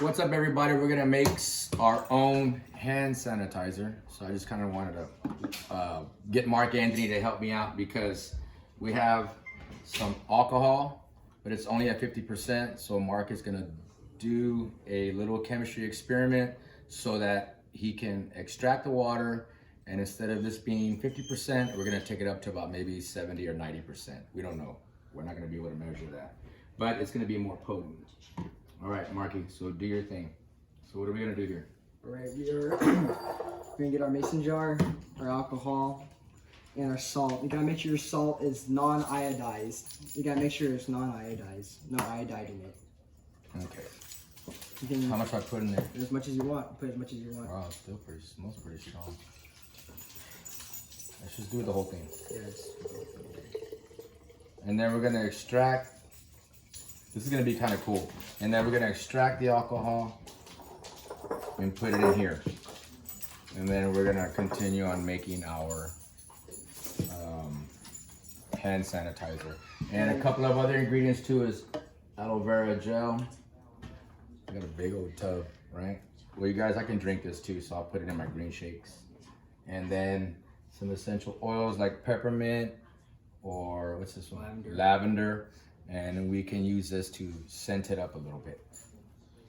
What's up, everybody? We're gonna make our own hand sanitizer. So I just kind of wanted to get Mark Anthony to help me out because we have some alcohol, but it's only at 50%. So Mark is gonna do a little chemistry experiment so that he can extract the water. And instead of this being 50%, we're gonna take it up to about maybe 70 or 90%. We don't know. We're not gonna be able to measure that, but it's gonna be more potent. All right, Marky, so do your thing. So what are we gonna do here? Right here, we're gonna get our mason jar, our alcohol, and our salt. You gotta make sure your salt is non-iodized. You gotta make sure it's non-iodized, no iodide in it. Okay. How much do I put in there? As much as you want. Put as much as you want. Wow, still smells pretty strong. Let's just do the whole thing. Yes. And then we're gonna extract. This is gonna be kind of cool. And then we're gonna extract the alcohol and put it in here. And then we're gonna continue on making our hand sanitizer. And a couple of other ingredients too is aloe vera gel. I got a big old tub, right? Well, you guys, I can drink this too, so I'll put it in my green shakes. And then some essential oils like peppermint or what's this one? Lavender. And we can use this to scent it up a little bit.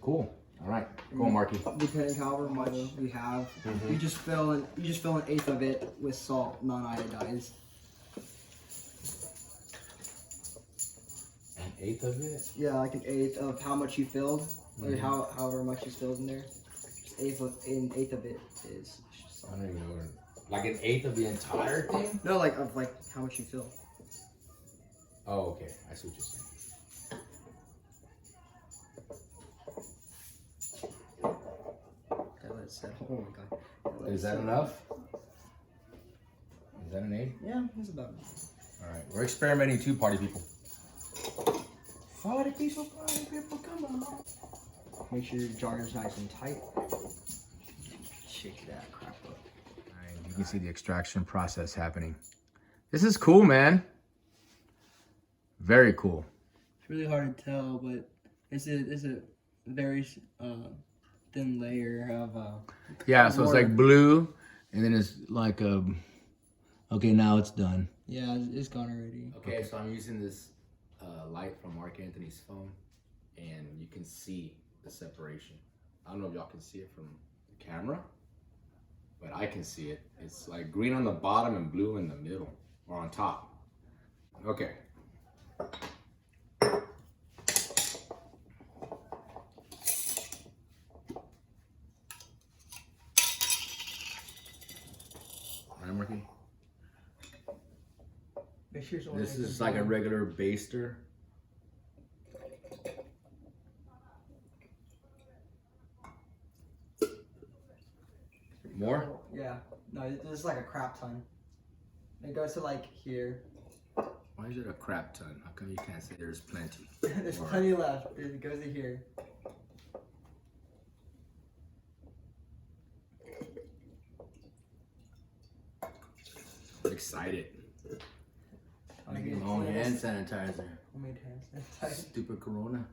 Cool. All right. Go on, Marky. Depending however much we have, you just fill an eighth of it with salt, non-iodized. An eighth of it? Yeah, like an eighth of how much you filled, or however much is filled in there. Just an eighth of it is salt. I don't even know. Like an eighth of the entire thing? No, like of how much you fill. Oh, okay. I see what you're saying. Oh my god. Is that enough? Is that an eighth? Yeah, that's about it. All right. We're experimenting too, party people. Party people, come on. Make sure your jar is nice and tight. Shake that crap up. All right, you can see the extraction process happening. This is cool, man. Very cool. It's really hard to tell, but it's a very thin layer of yeah, so water. it's like blue, and then it's like okay, now it's done. Yeah, it's gone already. Okay, so I'm using this light from Mark Anthony's phone, and you can see the separation. I don't know if y'all can see it from the camera, but I can see it. It's like green on the bottom and blue in the middle, or on top. Okay. Alright, Marky. This is like a regular baster. More? Yeah. No, this is like a crap ton. It goes to like here. Why is it a crap ton? How come you can't say there's plenty? There's plenty left. It goes to here. I'm excited. Long hand sanitizer. Homemade hand sanitizer. Stupid Corona.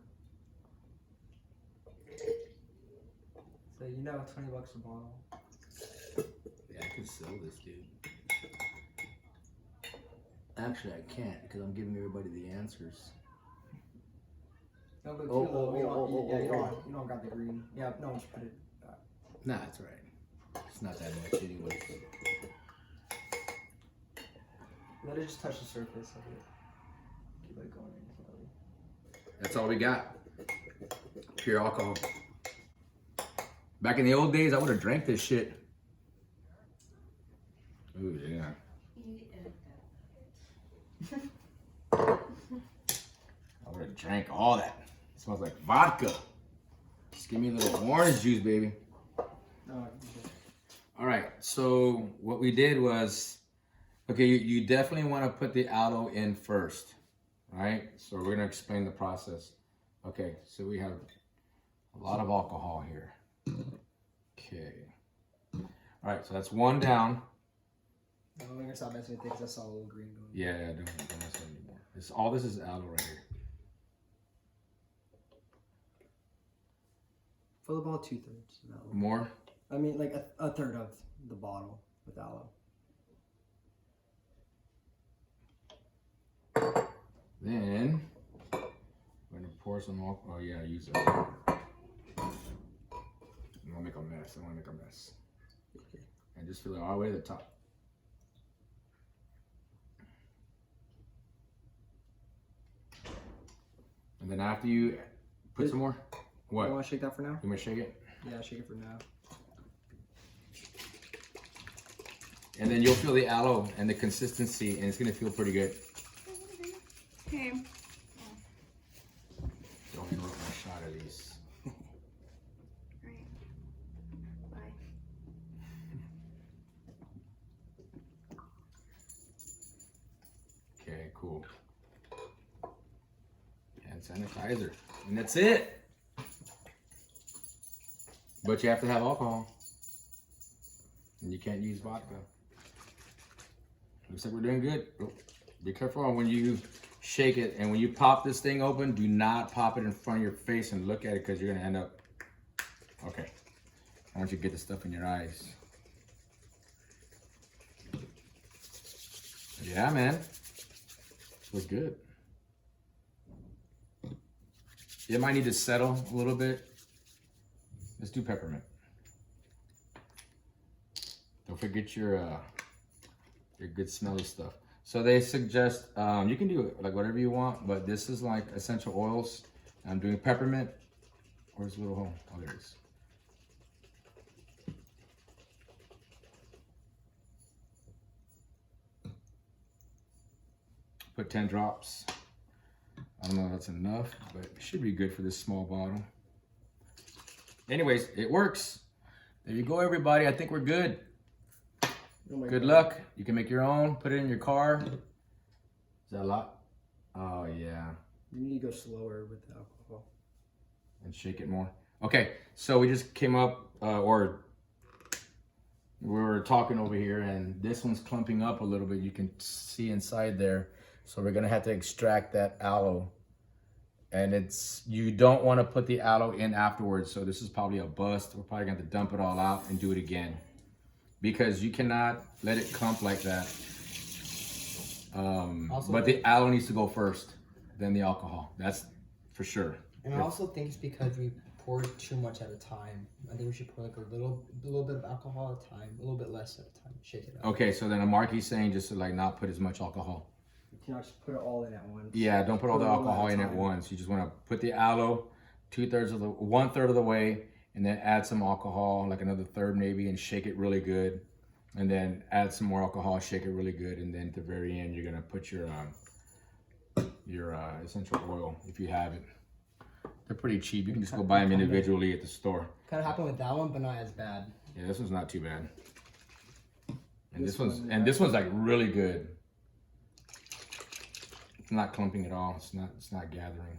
So you know, $20 a bottle. Yeah, I can sell this, dude. Actually, I can't because I'm giving everybody the answers. Don't go too low. You don't got the green. Yeah, no, just put it. Nah, that's all right. It's not that much anyway. Let it just touch the surface of it. Keep it going slowly. That's all we got. Pure alcohol. Back in the old days, I would have drank this shit. Ooh, yeah. I would have drank all that. It smells like vodka. Just give me a little orange juice, baby. All right, so what we did was, okay, you definitely want to put the aloe in first, all right? So we're gonna explain the process. Okay, so we have a lot of alcohol here. Okay. All right, so that's one down. I'm gonna stop messing with things. I saw a little green going. Yeah, don't mess with it anymore. All this is aloe right here. Fill about 2/3 of aloe. More? I mean, like a third of the bottle with aloe. Then I'm gonna pour some more. Oh yeah, use that. I don't wanna make a mess. I don't wanna make a mess. And just fill it all the way to the top. And then after you put some more, what? You want to shake that for now? You want to shake it? Yeah, shake it for now. And then you'll feel the aloe and the consistency, and it's gonna feel pretty good. Okay. Don't interrupt my shot of these. Alright. Bye. Okay, cool. Hand sanitizer. And that's it. But you have to have alcohol. And you can't use vodka. Looks like we're doing good. Oh, be careful when you shake it. And when you pop this thing open, do not pop it in front of your face and look at it because you're going to end up... Okay. I want you to get the stuff in your eyes. Yeah, man. Looks good. It might need to settle a little bit. Let's do peppermint. Don't forget your good smelly stuff. So they suggest you can do it like whatever you want, but this is like essential oils. I'm doing peppermint. Where's the little hole? Oh, there it is. Put 10 drops. I don't know if that's enough, but it should be good for this small bottle. Anyways, it works. There you go, everybody. I think we're good. Good luck. You can make your own. Put it in your car. Is that a lot? Oh, yeah. You need to go slower with the alcohol. And shake it more. Okay, so we just came up, or we were talking over here, and this one's clumping up a little bit. You can see inside there. So we're gonna have to extract that aloe. And you don't wanna put the aloe in afterwards. So this is probably a bust. We're probably gonna have to dump it all out and do it again. Because you cannot let it clump like that. But the aloe needs to go first, then the alcohol. That's for sure. And I also think it's because we poured too much at a time. I think we should pour like a little bit of alcohol at a time, a little bit less at a time. Shake it up. Okay, so then Marky's saying just to like not put as much alcohol. You know, just put it all in at once. Yeah, don't put all the alcohol in at once. You just want to put the aloe 1/3 of the way, and then add some alcohol, like another third maybe, and shake it really good. And then add some more alcohol, shake it really good, and then at the very end you're gonna put your essential oil if you have it. They're pretty cheap. You can just go buy them individually at the store. Kind of happened with that one, but not as bad. Yeah, this one's not too bad. And this one's like really good. It's not clumping at all. It's not gathering.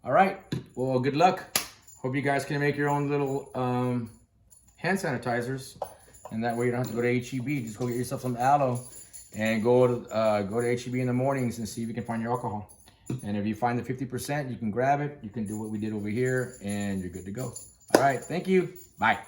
All right. Well, good luck. Hope you guys can make your own little hand sanitizers, and that way you don't have to go to H-E-B. Just go get yourself some aloe, and go to H-E-B in the mornings and see if you can find your alcohol. And if you find the 50%, you can grab it. You can do what we did over here, and you're good to go. All right. Thank you. Bye.